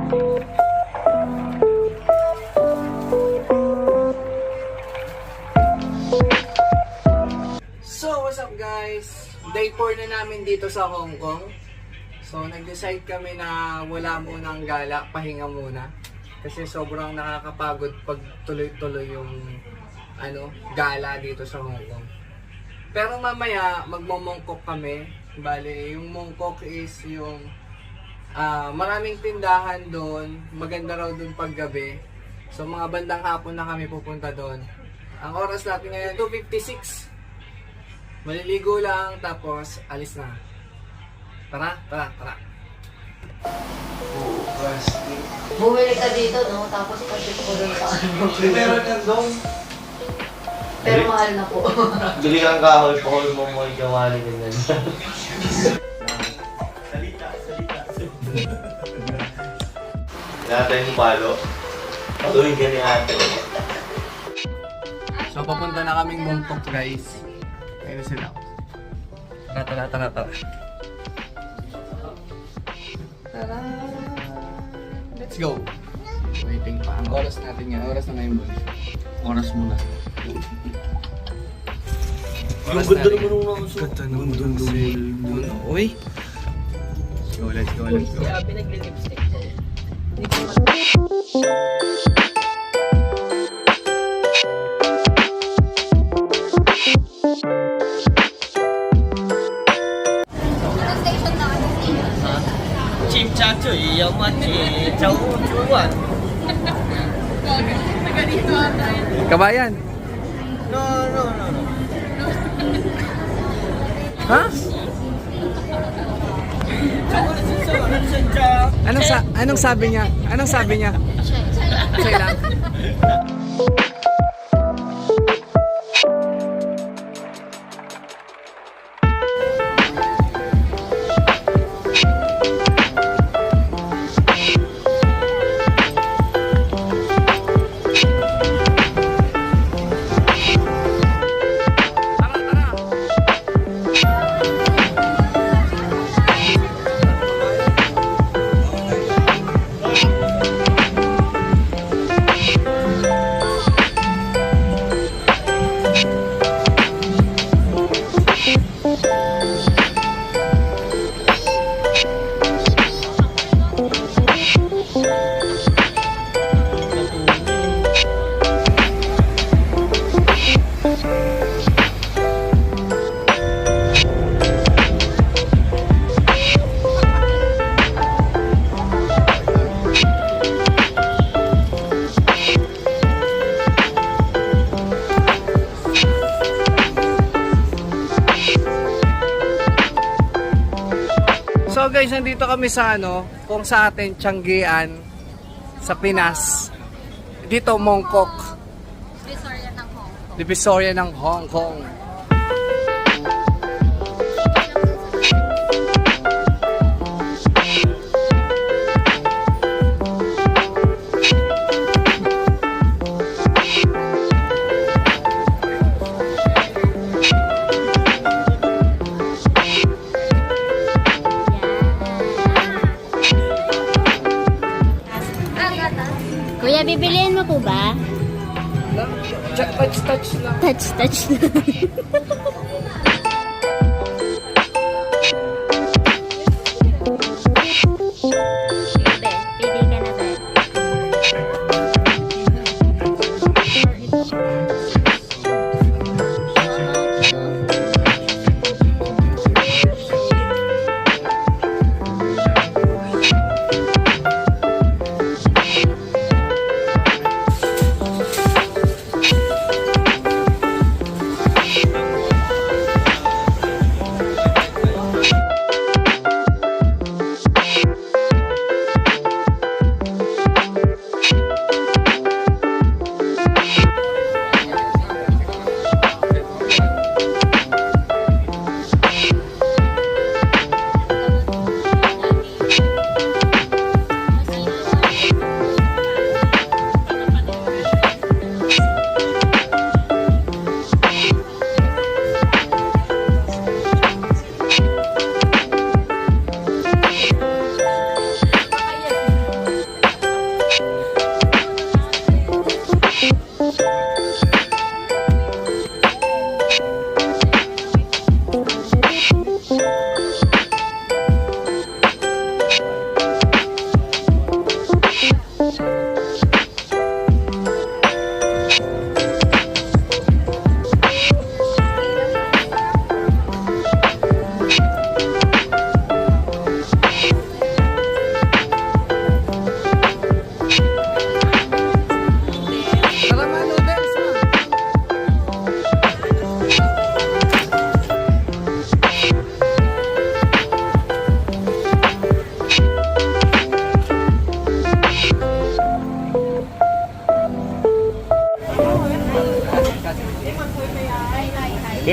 So, what's up guys? Day 4 na namin dito sa Hong Kong. So, nag-decide kami na wala munang gala, pahinga muna. Kasi sobrang nakakapagod pag tuloy-tuloy yung gala dito sa Hong Kong. Pero mamaya, magmomongkok kami. Bale, yung mongkok is yung maraming tindahan doon. Maganda raw doon paggabi. So, mga bandang hapon na kami pupunta doon. Ang oras natin ngayon, 2:56. Maliligo lang, tapos alis na. Tara. Bumili ka dito, no? Tapos pati ko doon sa ano. Meron yan doon. Pero mahal na po. Bili kang kahoy, pakul mo mo yung kawali ganyan. Natin yung palo. Tuwing ganyan ate. So, papunta na kaming Mongkok, guys. Ayun sila. Tara. Tara. Let's go. Waiting pa. Ang oras natin yan. Oras na ngayon, boy. Oras muna. Oras Yung ganda natin. naman ng mga Ganda naman dun. Uy. Let's go. Sabi nagli-lipstick. Chimchachoy, yamachi, chawuchuan. Kabayan. No. Ha? Anong sabi niya? Siya lang. So guys, nandito kami sa kung sa atin Tianggian sa Pinas. Dito Mongkok. Divisoria ng Hong Kong. Kuya, bibiliin mo po ba? Touch lang. Touch lang. Be, pili ka na, be.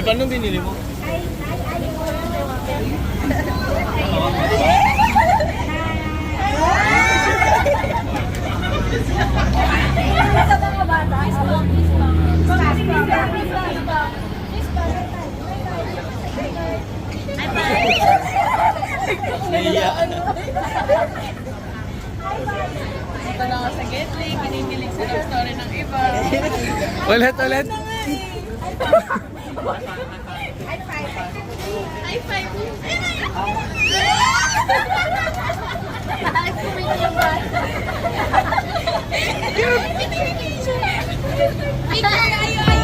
Magkano binili mo? Ito na nga sa Getling, kinikilig sa love story ng iba. Ulit, ulit. High five!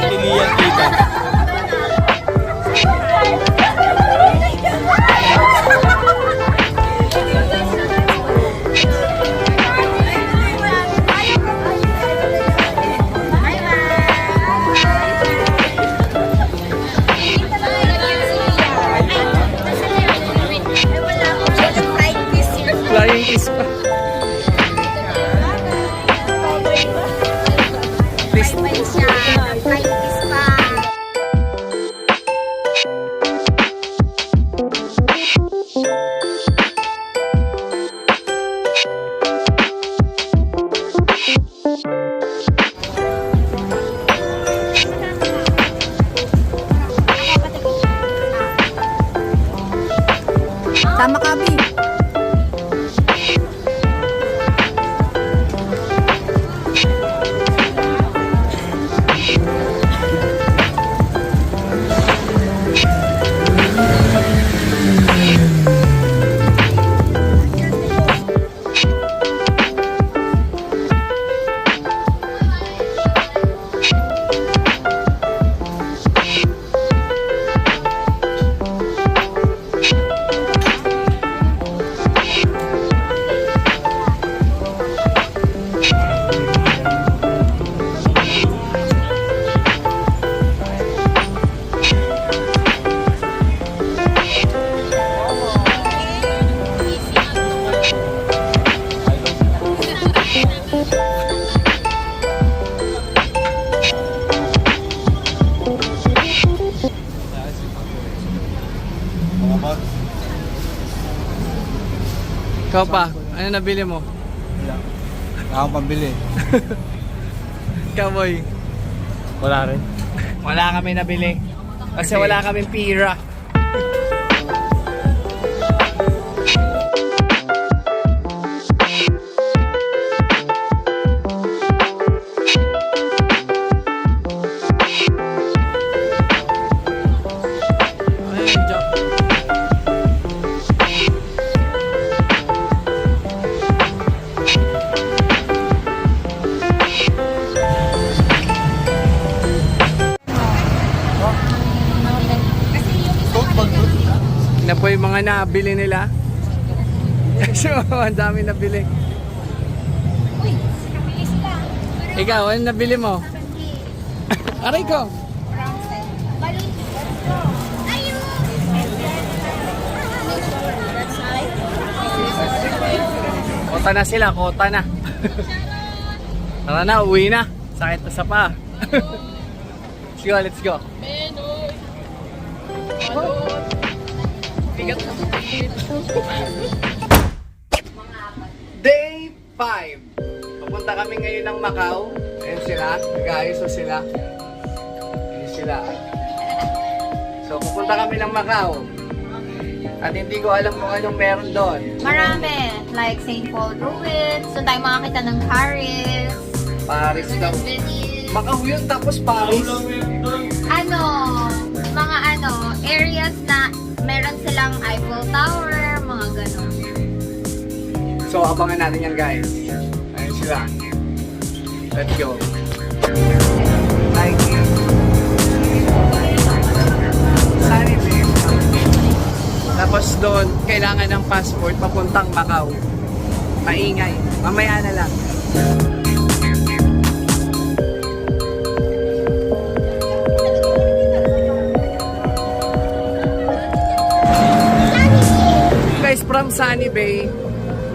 Tingiyang kita. Flying kiss pa. Sama kami. Ikaw pa, ano nabili mo? Wala akong pambili. Kamoy. Wala rin. Wala kami nabili. Kasi wala kaming pira. Ayun, joke. Na po yung mga nabili nila. So, ang dami nabili. Ikaw, ano nabili mo? Aray ko. Kota na sila, kota na. Tara na, uwi na. Sakit na sa pa. Let's go, let's go. Day 5. Pupunta kami ngayon ng Macau. Ayun sila, nag-aayos na sila. Ayun sila. So pupunta kami ng Macau. At hindi ko alam kung anong meron doon. Marami. Like St. Paul Ruins. Doon tayo makakita ng Paris. Paris daw. Macau yun, tapos Paris. Mga areas na meron silang Eiffel Tower, mga ganon. So abangan natin yan, guys. Ayun sila. Let's go. Nike. Sunny Beach. Tapos doon, kailangan ng passport papuntang Macau. Maingay. Mamaya na lang. Guys, from Sunny Bay,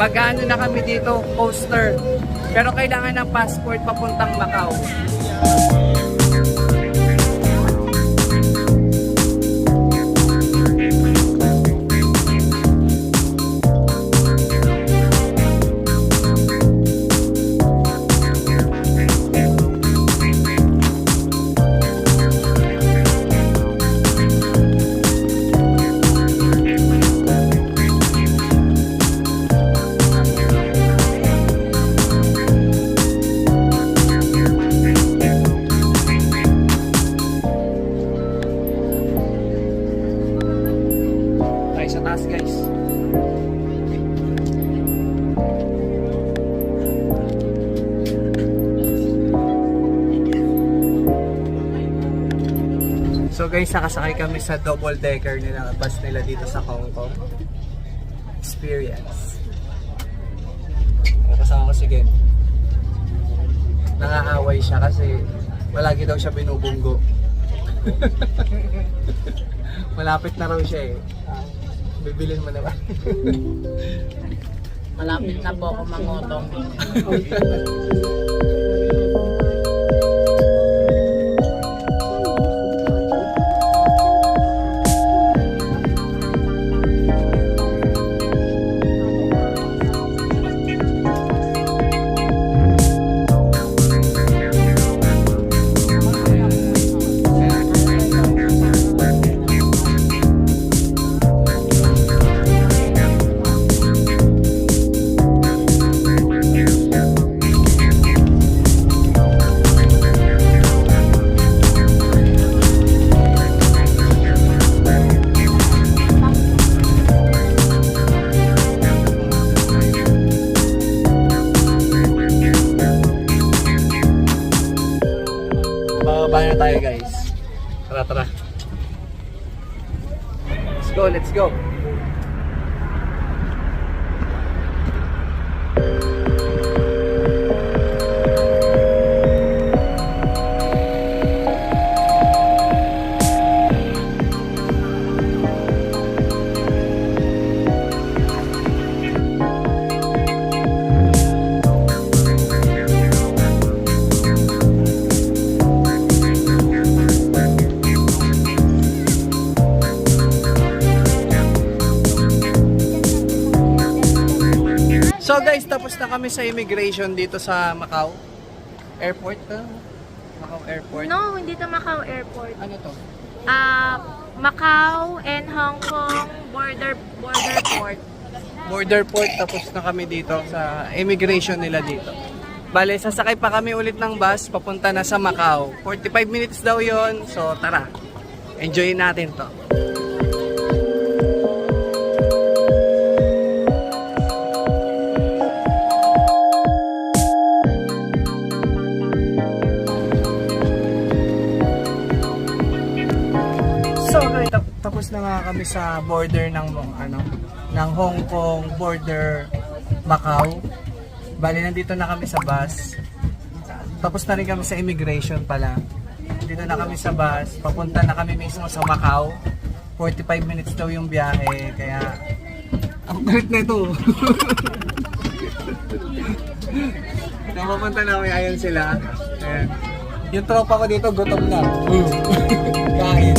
mag-ano na kami dito, coaster. Pero kailangan ng passport papuntang Macau. sa taas guys. So guys, nakasakay kami sa double decker nila, bus nila dito sa Hong Kong. Experience. Kasama ko si Gen. Nangaaway siya kasi palagi daw siya binubunggo. Malapit na raw siya eh. Bibilin mo na ba? Malapit na po ako mangutong. Bababa na tayo guys. Tara, tara. Let's go, let's go. So guys, tapos na kami sa immigration dito sa Macau Airport. Macau Airport. No, hindi to Macau Airport. Ano to? Macau and Hong Kong border port. Border port. Tapos na kami dito sa immigration nila dito. Bale, sasakay pa kami ulit ng bus papunta na sa Macau. 45 minutes daw yon. So tara, enjoy natin to. So, tapos na nga kami sa border ng ng Hong Kong border Macau. Bali, nandito na kami sa bus. Tapos na rin kami sa immigration pala. Dito na kami sa bus. Papunta na kami mismo sa Macau. 45 minutes daw yung biyahe. Kaya, ang kulit na ito. Napapunta namin, ayan sila. Ayan. Yung tropa ko dito, gutom na. Kain.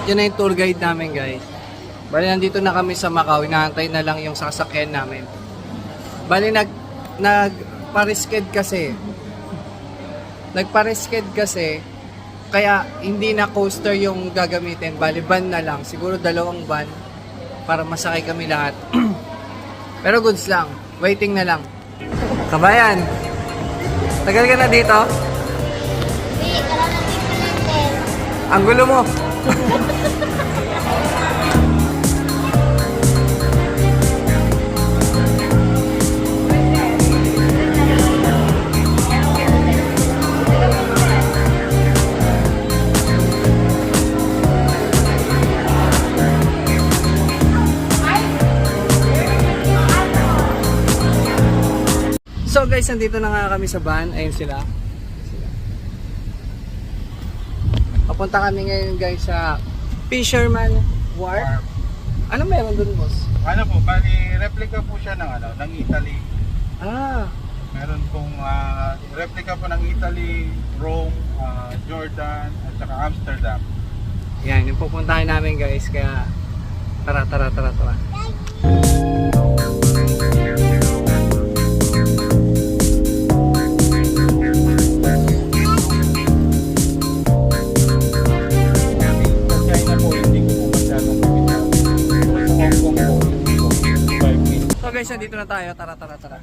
Yan na yung tour guide namin guys. Bali nandito na kami sa Macau, inaantay na lang yung sasakyan namin. Bali nagparisked kasi. Nagparisked kasi kaya hindi na coaster yung gagamitin. Bali van na lang, siguro 2 van para masakay kami lahat. Pero goods lang, waiting na lang. Kabayan, tagal ka na dito? Hindi, karanating ko lang din. Ang gulo mo. guys, nandito na nga kami sa van. Ayun sila. Papunta kami ngayon guys sa Fisherman Wharf. Ano meron dun, boss? Ano po, bali replica po siya ng ng Italy. Ah, Meron pong replica po ng Italy, Rome, Jordan, at saka Amsterdam. yan, yung pupuntahan namin guys. Kaya tara. Sa China po, hindi ko po masyadong kapital. Sa Hong Kong po, hindi po. 5 minutes. So guys, nandito na tayo. Tara.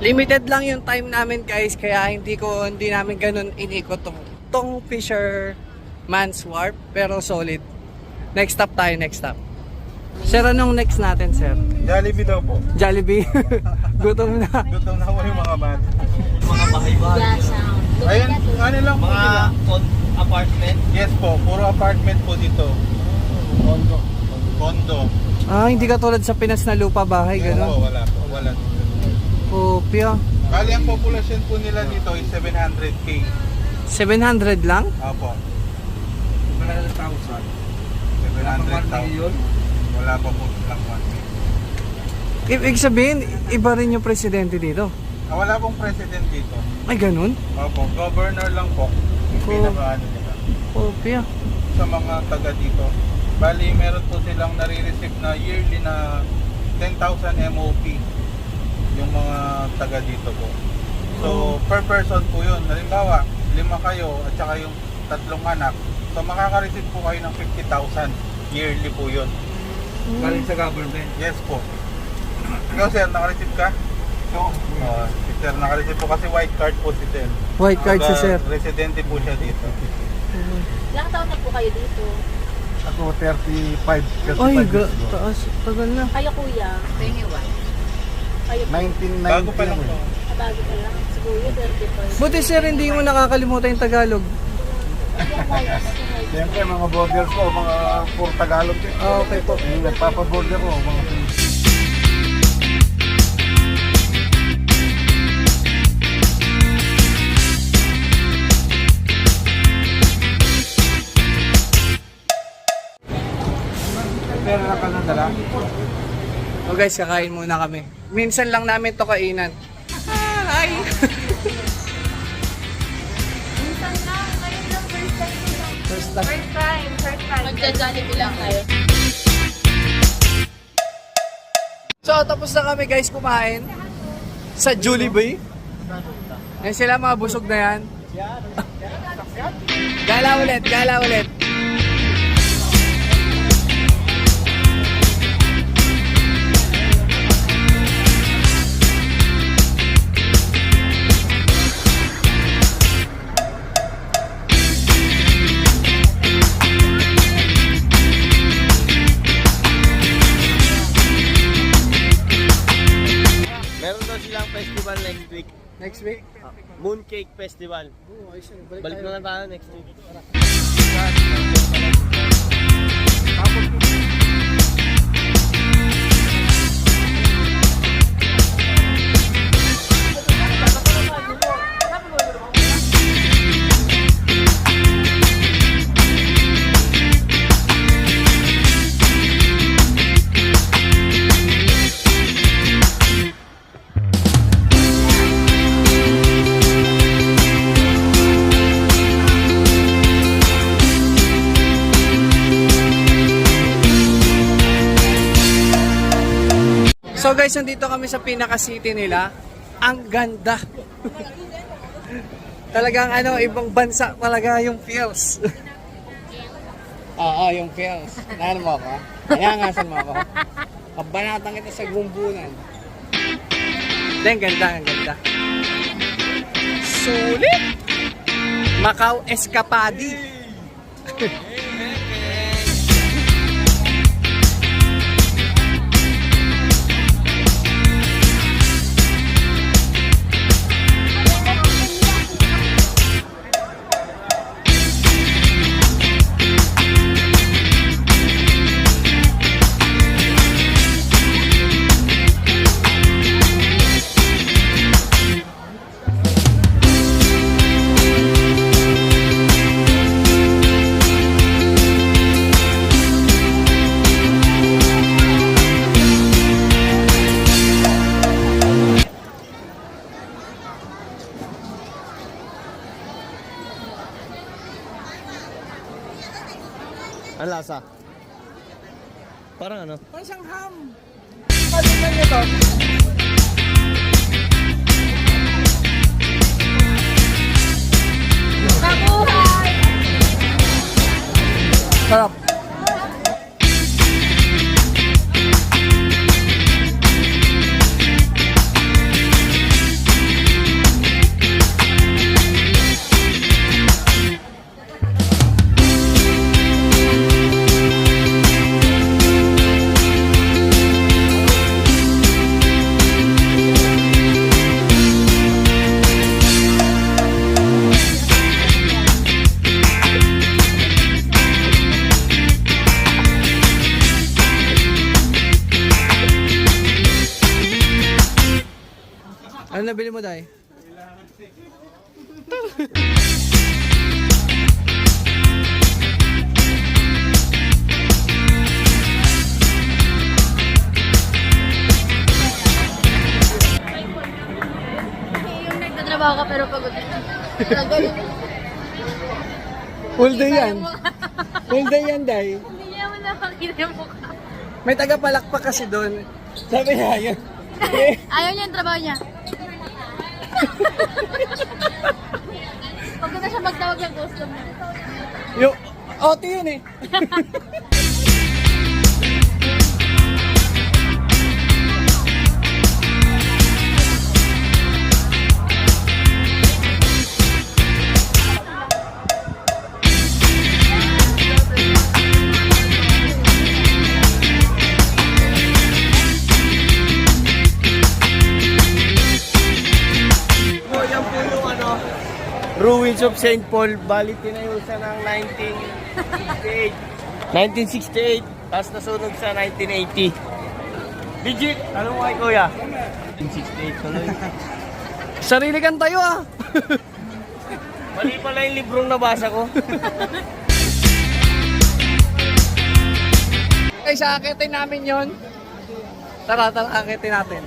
Limited lang yung time namin guys, kaya hindi namin ganun inikot tong Fisherman's Wharf, pero solid. Next stop tayo, next stop. Sir, anong next natin, sir? Jollibee daw po. Jollibee. Gutom na. Gutom na po yung mga man. Mga bahay-bahay. Yeah, sound. Ayun, ano lang po Mga nila. apartment. Yes po, puro apartment po dito. Condo. Ah, hindi ka tulad sa Pinas na lupa bahay, Yes po, ganun. wala po. Wala. Opya. Bali, ang populasyon po nila dito is 700k. 700 lang? Apo. 700,000. 700,000. Wala pa po silang 1 Ibig sabihin, iba rin yung presidente dito. Wala pong president dito. Ay, ganun? Opo, governor lang po. Yung pinakaano nila. Opya. Sa mga taga dito. Bali, meron po silang nare-receive na yearly na 10,000 MOP. Yung mga taga dito po. So, per person po yun. Halimbawa, 5 kayo at saka yung 3 anak. So, makaka-receive po kayo ng 50,000 yearly po yun. Galing sa government. Yes po. Ikaw sir, naka-receive ka? Si sir, naka-receive po kasi white card po si sir. White card si sir. Residente po siya dito. Ilang taon na po kayo dito? Ako 35. Ay, taas. Tagal na. Kayo kuya? Pengiwan. Kayo po? 1990. Bago pa lang po. Bago pa lang. Siguro 35. Buti sir, hindi mo nakakalimutan yung Tagalog. Siyempre mga vloggers ko, mga puro Tagalog din. Ah, okay po. Yung nagpapaborder ko, mga Pera na ka na dala? So guys, kakain muna kami. Minsan lang namin to kainan. Hi! Minsan lang, ngayon lang first time ko lang. First time. First time. Magja-jollibee lang kayo. So, tapos na kami guys kumain sa Jollibee. Yan sila, mga busog na yan. Gala ulit, gala ulit. next week. Mooncake Festival. Oh, ayos yun. Balik Balik tayo. na tayo next week. So guys, nandito kami sa pinaka-city nila. Ang ganda. Talagang ano, ibang bansa talaga yung feels. Oo, yung feels. Nahan mo ako? Nayangasan mo ako? Kabanatang kita sa gumbunan. Hindi, ang ganda, ang ganda. Sulit! Macau Escapadi. Ang lasa? Parang ano? Parang siyang ham. Ano ba niya to? Nabuhay! Sarap. Ano nabili mo, Day? Yung nagtatrabaho ka pero pagod na. Nagano. Full day yan. Full day yan, Day. Hindi niya mo nakakita yung mukha. May tagapalakpak kasi doon. Sabi niya, yun. Ayaw niya yung trabaho niya. Pagod na siya magtawag ng customer. Yung OT yun eh. So, yan po yung ano, Ruins of St. Paul. Bali, tinayo siya ng 1968. 1968. Tapos nasunog sa 1980. Legit! Ano mo kay Kuya? 1968 tuloy. Sarili kang tayo ah. Mali pala yung librong nabasa ko. Guys, akitin namin yon. Tara, akitin natin.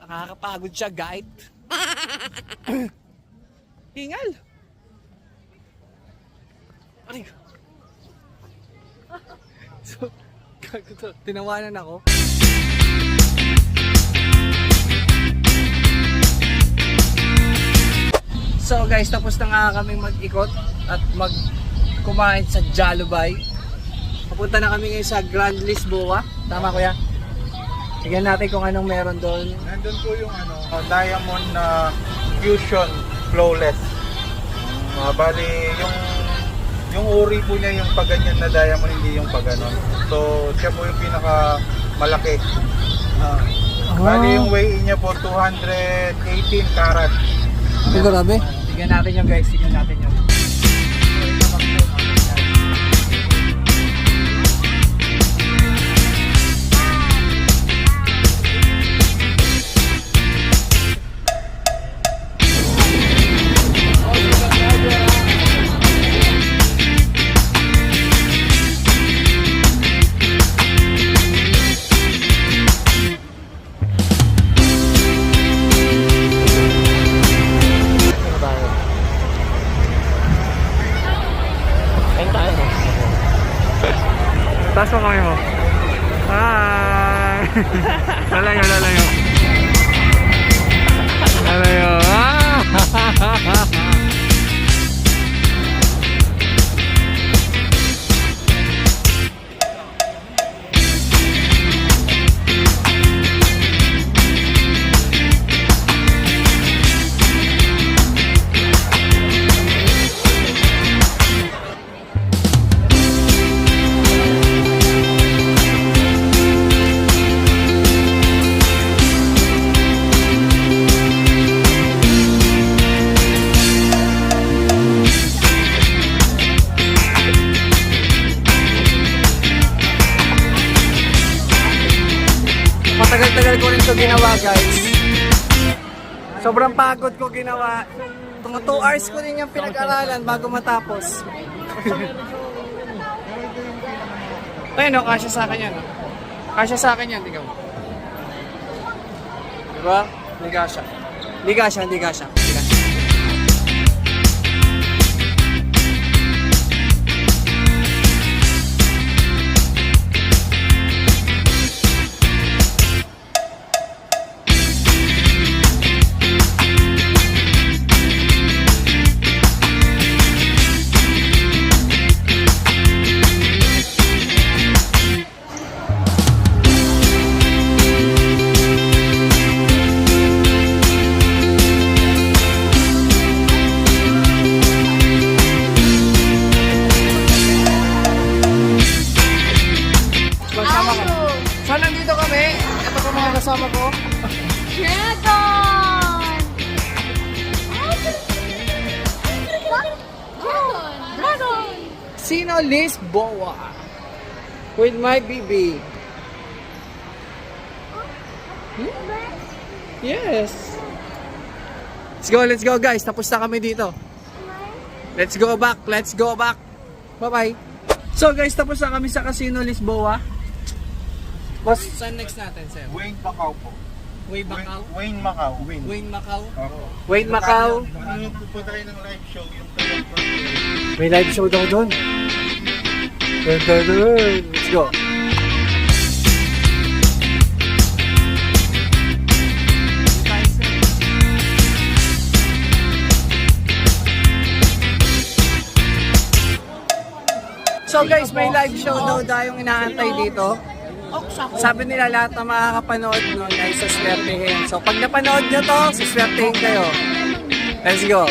Nakakapagod siya, guide. Hingal. Aray. So, tinawanan ako. So guys, tapos na nga kami mag-ikot at kumain sa Jalubay. Papunta na kami ngayon sa Grand Lisboa. Tama kuya? Tignan natin kung anong meron doon. Nandun po yung diamond na fusion flawless. Bali, yung uri po niya yung pagganyan na diamond, hindi yung pagganon. So, siya po yung pinaka malaki. Bali, yung weight niya po 218 karat. Grabe. Tignan natin yung guys, tignan natin yung. Taas mo kami mo. Hi! Lalayo, lalayo. Lalayo. Matagal-tagal ko rin ito ginawa guys. Sobrang pagod ko ginawa. 2 hours ko rin yung pinag-aralan bago matapos. Ayun o, kasya sa akin yan. Kasya sa akin yan, tingnan mo. Diba? Hindi kasya. Hindi kasya, hindi kasya. Hindi kasya. Kasama ko. So, nandito kami. Ito po mga kasama ko. Dragon! Dragon! Sino Lisboa with my baby. Yes. Let's go guys. Tapos na kami dito. Let's go back. Bye-bye. So guys, tapos na kami sa Casino Lisboa. Boss, saan next natin, sir? Wayne Macau po. Wayne Macau? Wayne Macau. Wayne Macau? Opo. Wayne Macau? Pupunta kayo ng live show, yung kanyang birthday. May live show daw doon. Let's go. So guys, may live show daw tayong inaantay dito. Sabi nila lahat na makakapanood nun ay saswertehin. So pag napanood nyo to, saswertehin kayo. Let's go.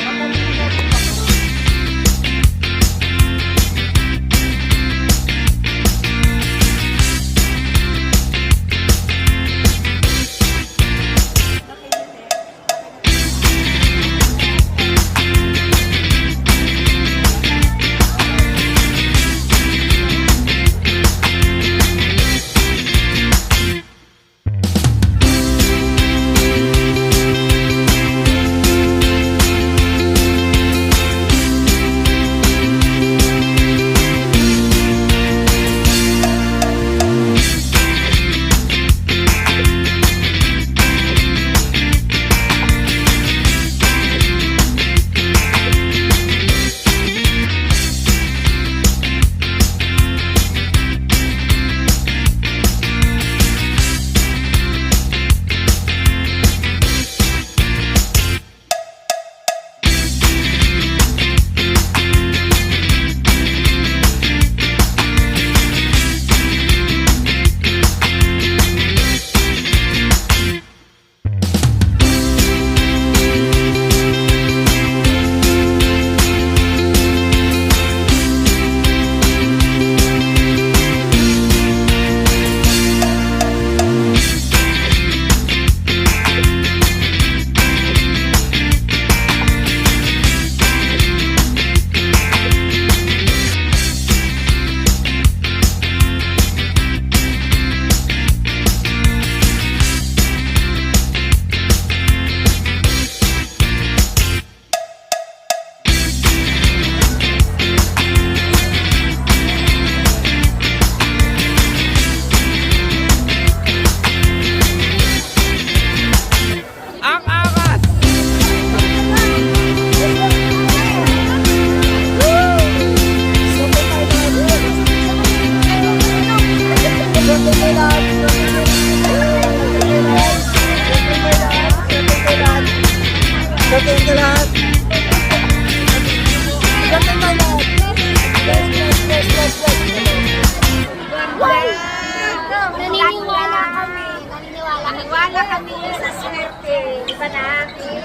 Gala kami sa swerte. Iba namin.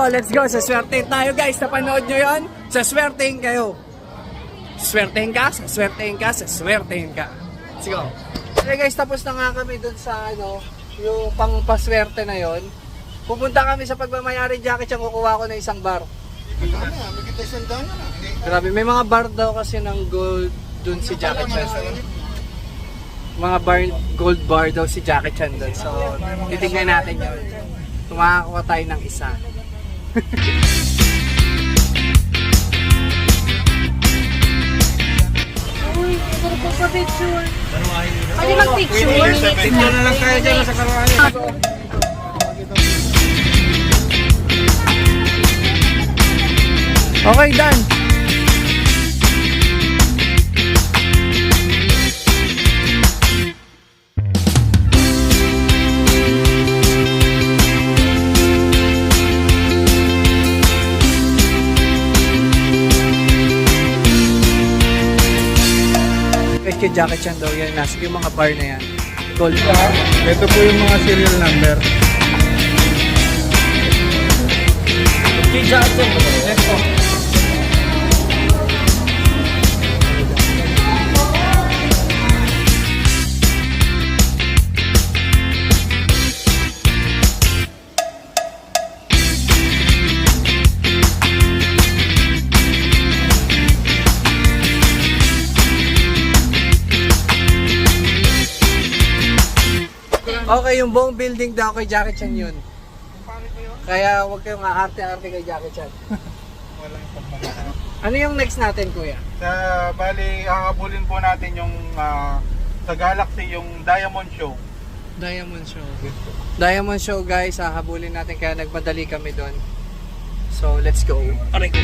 Let's go. Sa swerte tayo guys. Napanood nyo yun? Sa swertein kayo. Swertein ka. Let's go. Okay guys, tapos na nga kami dun sa yung pang paswerte na yon. Pupunta kami sa pagmamayari jacket siya, kukuha ko na isang bar. Grabe, may mga bar daw kasi ng gold dun si Jackie Chan. Mga bar, gold bar daw si Jackie Chan dun. So, titignan natin yun. Tumakakuha tayo ng isa. Uy, puro po pa picture. Pwede mag-picture? Tingnan na lang tayo dyan sa karawanin. Okay, done. Kay Jackie Chan daw yan, nasa yung mga bar na yan. Gold bar. Ito po yung mga serial number. Kay Jackson, let's go. Okay, yung buong building daw kay Jackie Chan yun. Kaya huwag kayong aarte-arte kay Jackie Chan. Walang pagmamahal. Ano yung next natin, kuya? Bali, hakabulin po natin yung sa Galaxy, yung Diamond Show. Diamond Show. Diamond Show guys, hahabulin natin kaya nagmadali kami doon. So, let's go. Aray ko.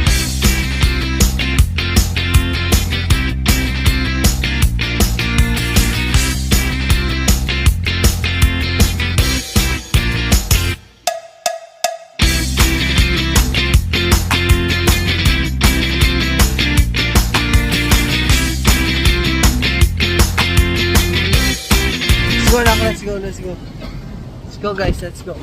Let's go. Let's go guys, let's go.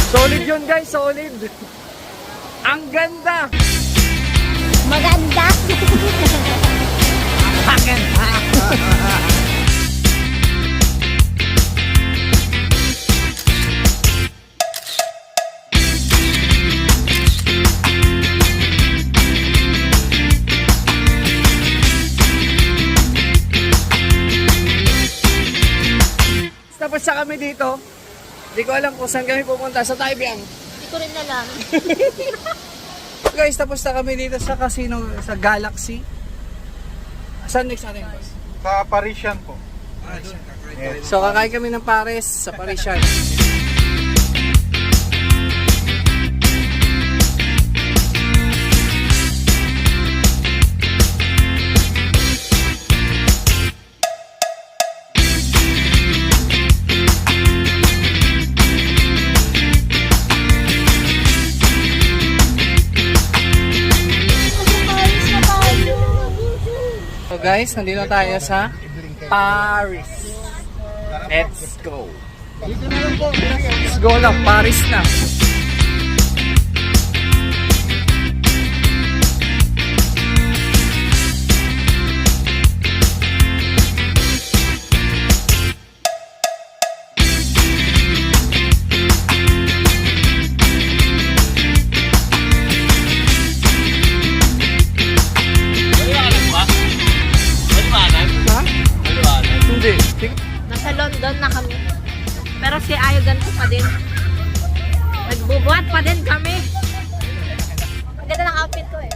Solid yun guys, solid. Ang ganda. Maganda. Ang ganda. Tapos sa kami dito. Hindi ko alam kung saan kami pupunta. Sa Taibiang. Hindi ko rin alam. Guys, tapos na kami dito sa casino sa Galaxy. Saan next natin, boss? Sa Parisian po. Yes. So, kakain kami ng pares sa Parisian. So guys, nandito tayo sa Paris. Let's go. Let's go lang, Paris na. din. Nagbubuhat pa din kami. Ang ganda ng outfit ko eh.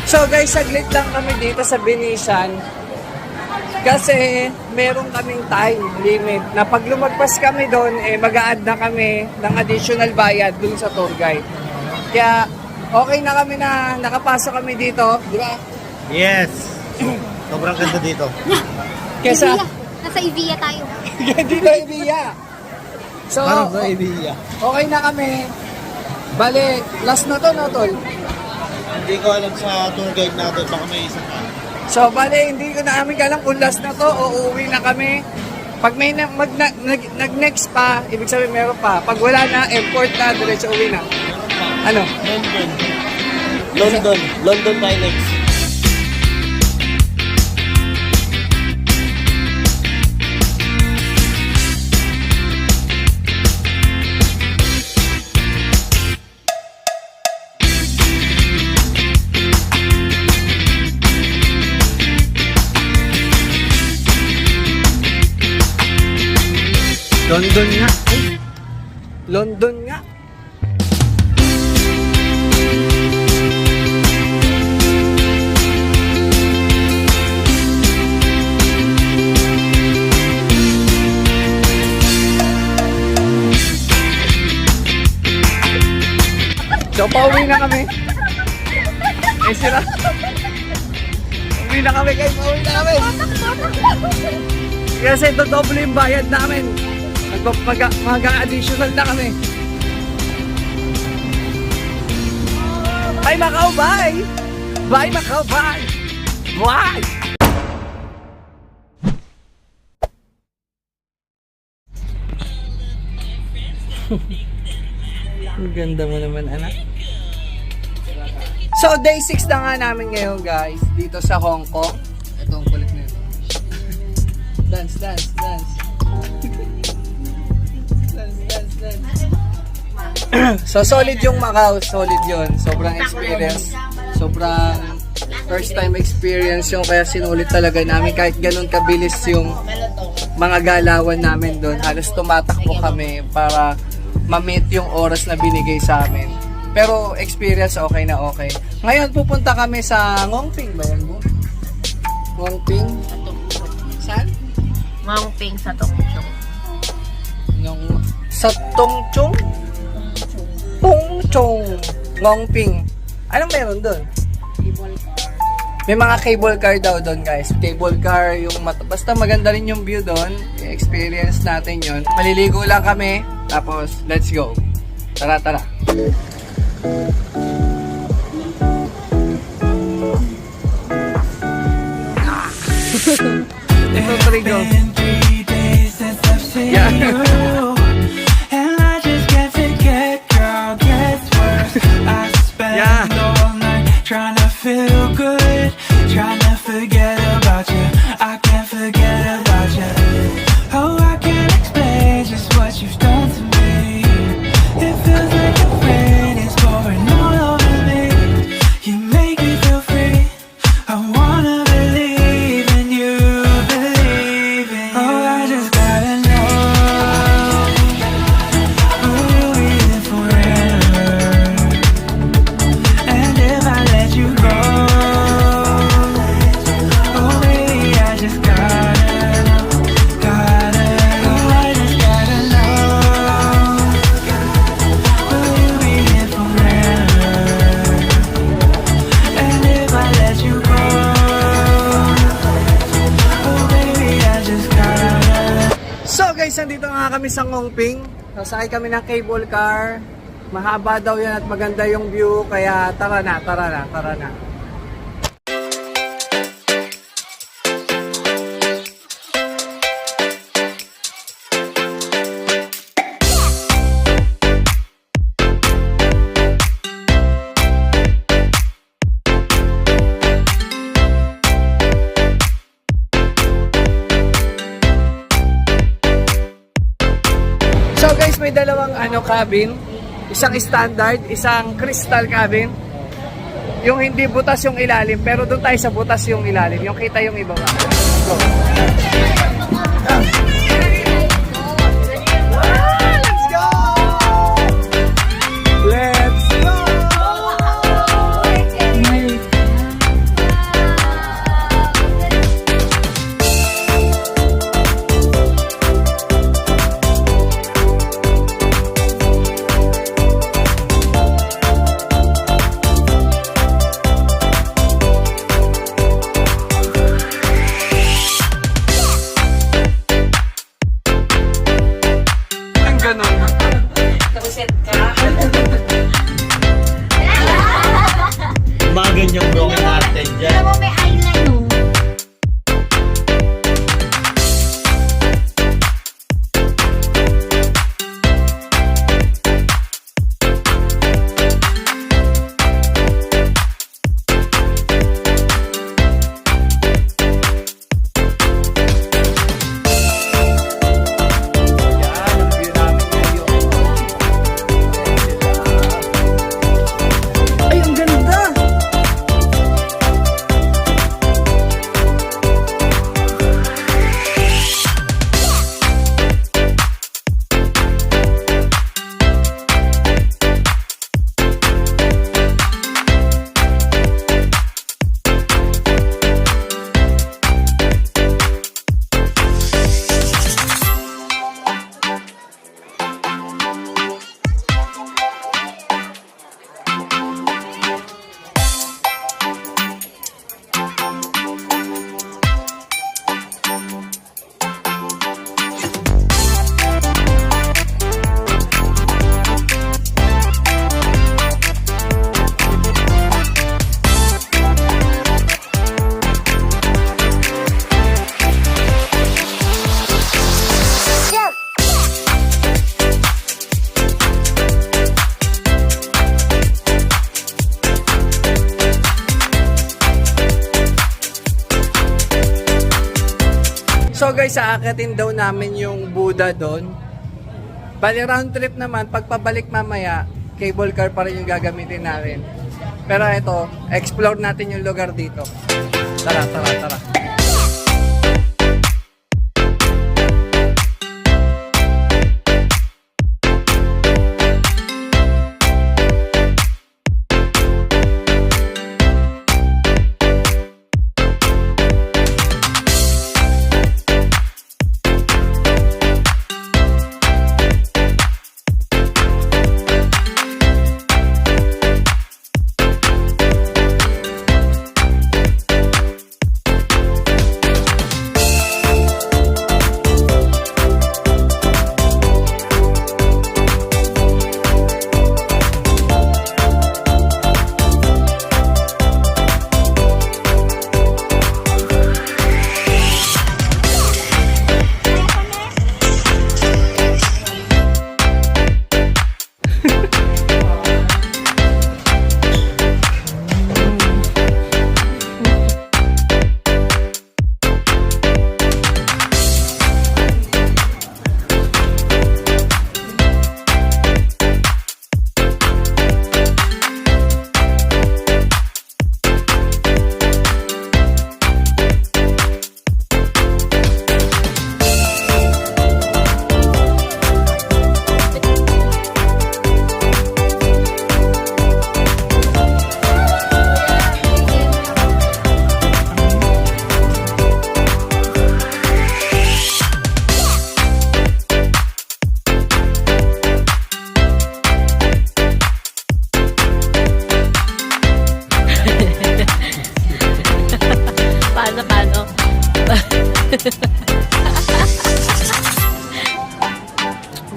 So guys, saglit lang kami dito sa Venetian kasi meron kaming time limit na pag lumagpas kami doon, mag-a-add na kami ng additional bayad dun sa tour guide. Kaya okay na kami na nakapasok kami dito, di ba? Yes! Sobrang ganda dito. Kesa, Nasa Ivia tayo. dito Ibiya. So, Parang sa Ibiya. okay na kami. Bale, last na to, no, tol? Hindi ko alam sa tour guide natin, baka may isa pa. So, bale, hindi ko na alam kung last na to o uuwi na kami. Pag may nag-next pa, ibig sabihin meron pa. Pag wala na, airport na, diretso uwi na. Ano? London tayo next. London nga. London nga. So, pauwi na kami. Eh, sila. Pauwi na kami, guys. Pauwi na kami. Kasi dodoble yung bayad namin. Mag-additional na kami. Bye Macau, bye! Bye Macau, bye! Bye! Ang ganda mo naman, anak. So, day 6 na nga namin ngayon, guys. Dito sa Hong Kong. Ito ang kulit na ito. Dance, dance, dance. So solid yung Macau, solid yun. Sobrang experience, sobrang first time experience yung kaya sinulit talaga namin kahit ganun kabilis yung mga galawan namin doon. Halos tumatakbo kami para ma-meet yung oras na binigay sa amin. Pero experience okay na okay. Ngayon pupunta kami sa Ngongping ba yan mo? Ngongping? Saan? Ngongping sa Tongchong. Sa Tongchong? Tongchong. Ngongping. Anong meron doon? May mga cable car daw doon, guys. Cable car, yung basta maganda rin yung view doon. I-experience natin yun. Maliligo lang kami. Tapos, let's go. Tara, tara. Ito, three go. Yeah. Yeah. All night trying to feel good, trying to forget about you. I can't forget about you. Oh, I can't explain just what you've done to me. It feels like the rain is pouring all over me. You make me feel free. I wanna believe in you, believe in you. Oh, I just gotta know. Will you be there forever? And if I let you go, oh baby, I just gotta know, oh I just gotta know. Will you be here forever? And if I let you go, oh baby, I just gotta. So guys, nandito nga kami sa Ngongping. Sasakay kami ng cable car. Mahaba daw yan at maganda yung view. Kaya tara na, tara na, tara na. So guys, may dalawang cabin. Isang standard, isang crystal cabin. Yung hindi butas yung ilalim, pero doon tayo sa butas yung ilalim. Yung kita yung ibaba. Go. Let's go! Let's go! Umagan yung broken hearted dyan. Alam mo, may eyeline, no? Ay, ang ganda! So guys, aakatin daw namin yung Buddha doon. Bali round trip naman, pagpabalik mamaya, cable car pa rin yung gagamitin natin. Pero ito, explore natin yung lugar dito. Tara, tara, tara.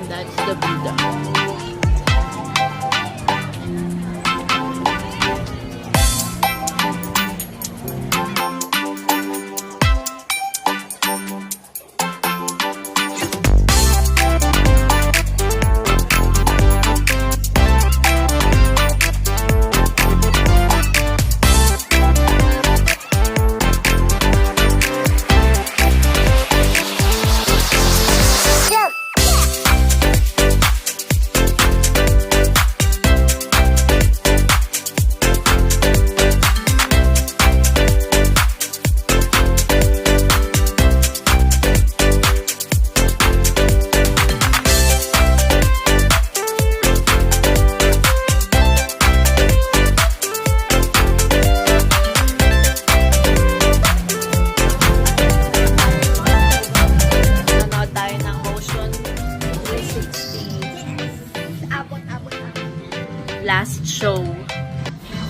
That's the Buddha. last show.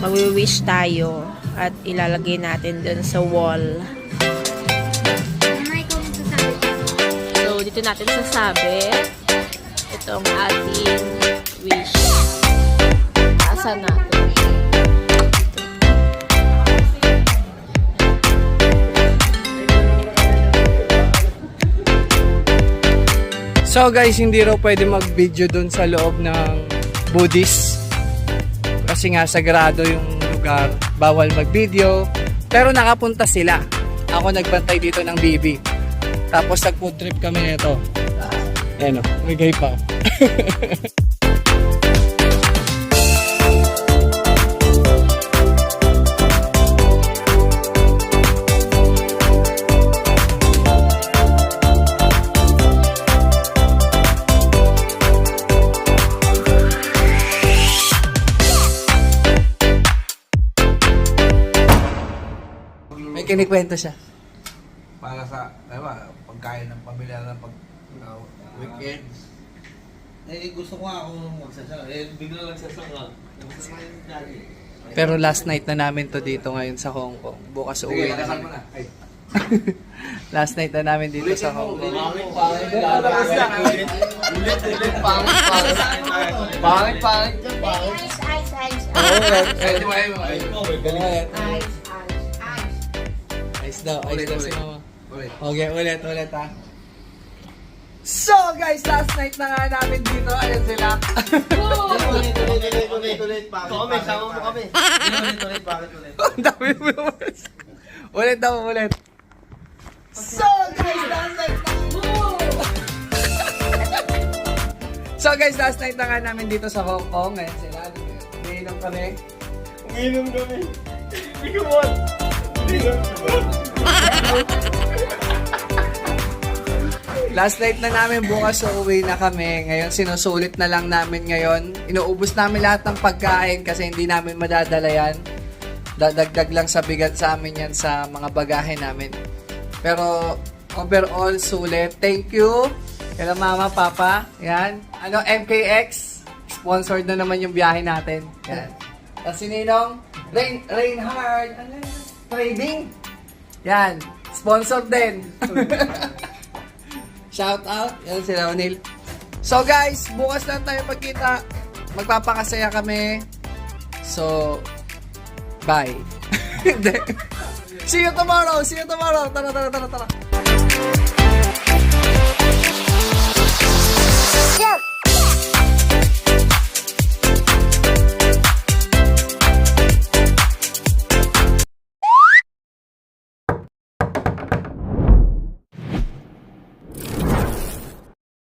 Magwi-wish tayo at ilalagay natin dun sa wall. So, dito natin sasabi itong ating wish. Asan natin? So guys, hindi raw pwede mag-video dun sa loob ng Buddhist. Kasi nga sagrado yung lugar. Bawal mag-video. Pero nakapunta sila. Ako nagbantay dito ng BB. Tapos nag-food trip kami nito. Ayan o, may gay pa. May kinikwento siya. Para sa, pagkain ng pamilya ng weekends. Gusto ko nga akong magsasaka. Bigla lang sasaka. Pero last night na namin to dito ngayon sa Hong Kong. Bukas uwi na. Last night na namin dito sa Hong Kong. Pangit. Ice daw si mama. Okay, ulit ha. So guys, last night na nga namin dito. Ayan sila. Ulit. Kami, sama mo kami. Ulit. Ang dami mo. Ulit. So guys, last night last night na nga namin dito sa Hong Kong. Ayan sila. Umiinom kami. Hindi ko mo. Last night na namin, bukas uuwi na kami. Ngayon, sinusulit na lang namin ngayon. Inuubos namin lahat ng pagkain kasi hindi namin madadala yan. Dadagdag lang sa bigat sa amin yan sa mga bagahe namin. Pero, overall, sulit. Thank you. Kaya mama, papa. Yan. MKX. Sponsored na naman yung biyahe natin. Yan. Tapos si Ninong, Reinhard. Trading. Yan. Sponsored din. Shout out. Yan sila, O'Neil. So guys, bukas lang tayo pagkita. Magpapakasaya kami. So, bye. See you tomorrow. Tara.